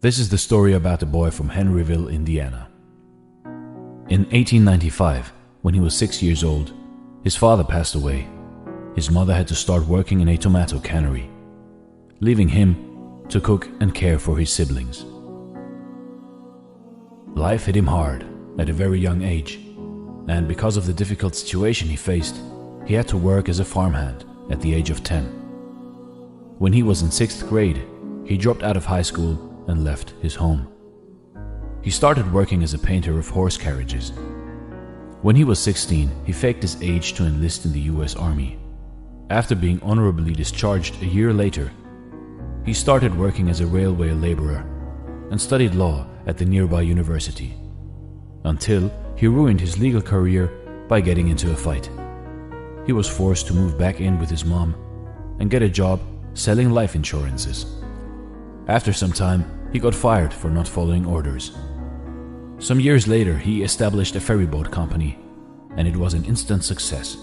This is the story about a boy from Henryville, Indiana. In 1895, when he was 6 years old, his father passed away. His mother had to start working in a tomato cannery, leaving him to cook and care for his siblings. Life hit him hard at a very young age, and because of the difficult situation he faced, he had to work as a farmhand at the age of 10. When he was in 6th grade, he dropped out of high school and left his home. He started working as a painter of horse carriages. When he was 16, he faked his age to enlist in the US Army. After being honorably discharged a year later, he started working as a railway laborer and studied law at the nearby university, until he ruined his legal career by getting into a fight. He was forced to move back in with his mom and get a job selling life insurances. After some time, he got fired for not following orders. Some years later, he established a ferryboat company, and it was an instant success.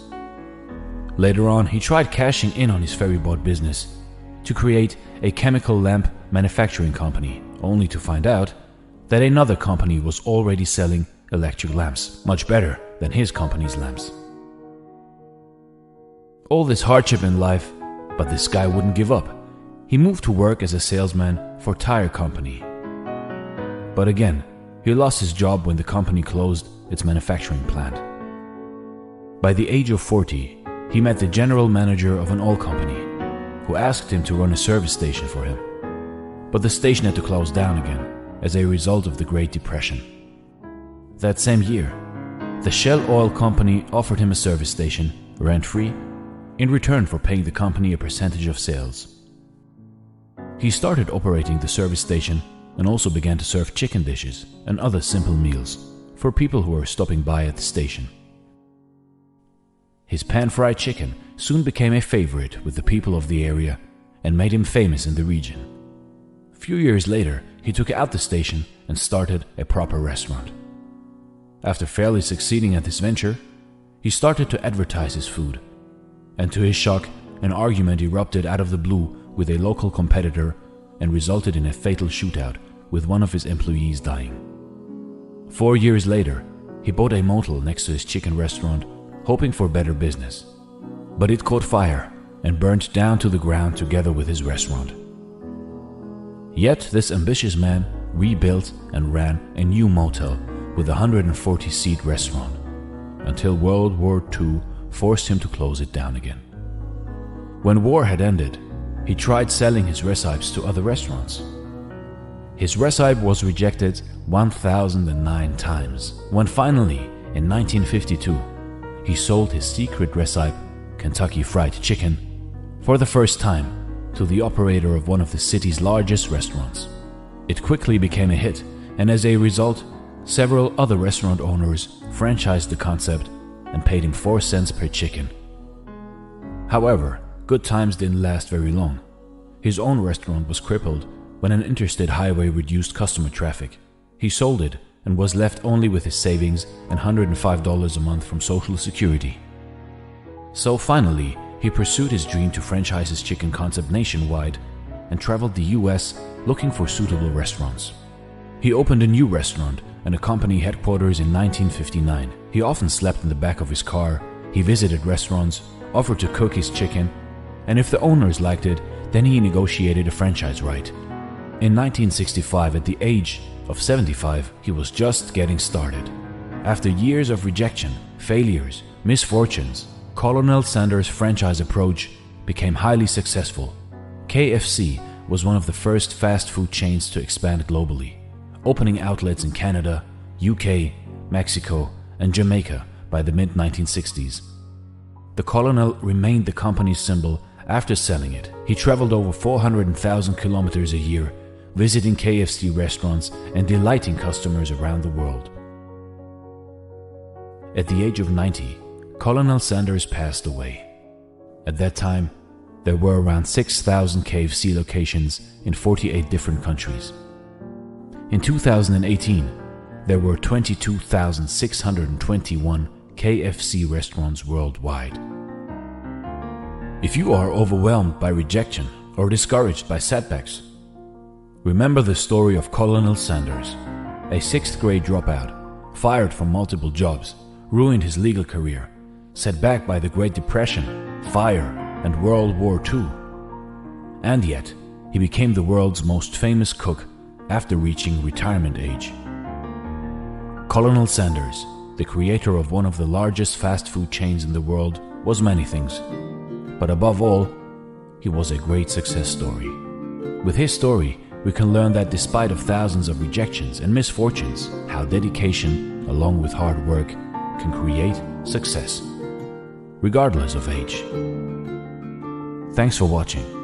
Later on, he tried cashing in on his ferryboat business to create a chemical lamp manufacturing company, only to find out that another company was already selling electric lamps, much better than his company's lamps. All this hardship in life, but this guy wouldn't give up. He moved to work as a salesman for a tire company. But again, he lost his job when the company closed its manufacturing plant. By the age of 40, he met the general manager of an oil company, who asked him to run a service station for him. But the station had to close down again as a result of the Great Depression. That same year, the Shell Oil Company offered him a service station, rent-free, in return for paying the company a percentage of sales. He started operating the service station and also began to serve chicken dishes and other simple meals for people who were stopping by at the station. His pan-fried chicken soon became a favorite with the people of the area and made him famous in the region. A few years later, he took out the station and started a proper restaurant. After fairly succeeding at this venture, he started to advertise his food, and to his shock, an argument erupted out of the blue with a local competitor and resulted in a fatal shootout with one of his employees dying. 4 years later, he bought a motel next to his chicken restaurant, hoping for better business. But it caught fire and burned down to the ground together with his restaurant. Yet this ambitious man rebuilt and ran a new motel with a 140-seat restaurant until World War II forced him to close it down again. When war had ended, he tried selling his recipes to other restaurants. His recipe was rejected 1,009 times, when finally, in 1952, he sold his secret recipe, Kentucky Fried Chicken, for the first time to the operator of one of the city's largest restaurants. It quickly became a hit, and as a result, several other restaurant owners franchised the concept and paid him 4 cents per chicken. However, good times didn't last very long. His own restaurant was crippled when an interstate highway reduced customer traffic. He sold it and was left only with his savings and $105 a month from Social Security. So finally, he pursued his dream to franchise his chicken concept nationwide and traveled the US looking for suitable restaurants. He opened a new restaurant and a company headquarters in 1959. He often slept in the back of his car. He visited restaurants, offered to cook his chicken, and if the owners liked it, then he negotiated a franchise right. In 1965, at the age of 75, he was just getting started. After years of rejection, failures, misfortunes, Colonel Sanders' franchise approach became highly successful. KFC was one of the first fast food chains to expand globally, opening outlets in Canada, UK, Mexico, and Jamaica by the mid-1960s. The Colonel remained the company's symbol after selling it. He traveled over 400,000 kilometers a year, visiting KFC restaurants and delighting customers around the world. At the age of 90, Colonel Sanders passed away. At that time, there were around 6,000 KFC locations in 48 different countries. In 2018, there were 22,621 KFC restaurants worldwide. If you are overwhelmed by rejection or discouraged by setbacks, Remember the story of Colonel Sanders, a 6th grade dropout, fired from multiple jobs, ruined his legal career, set back by the Great Depression, fire, and World War II. And yet, he became the world's most famous cook after reaching retirement age. Colonel Sanders, the creator of one of the largest fast food chains in the world, was many things. But above all, he was a great success story. With his story, we can learn that despite of thousands of rejections and misfortunes, how dedication, along with hard work, can create success, regardless of age. Thanks for watching.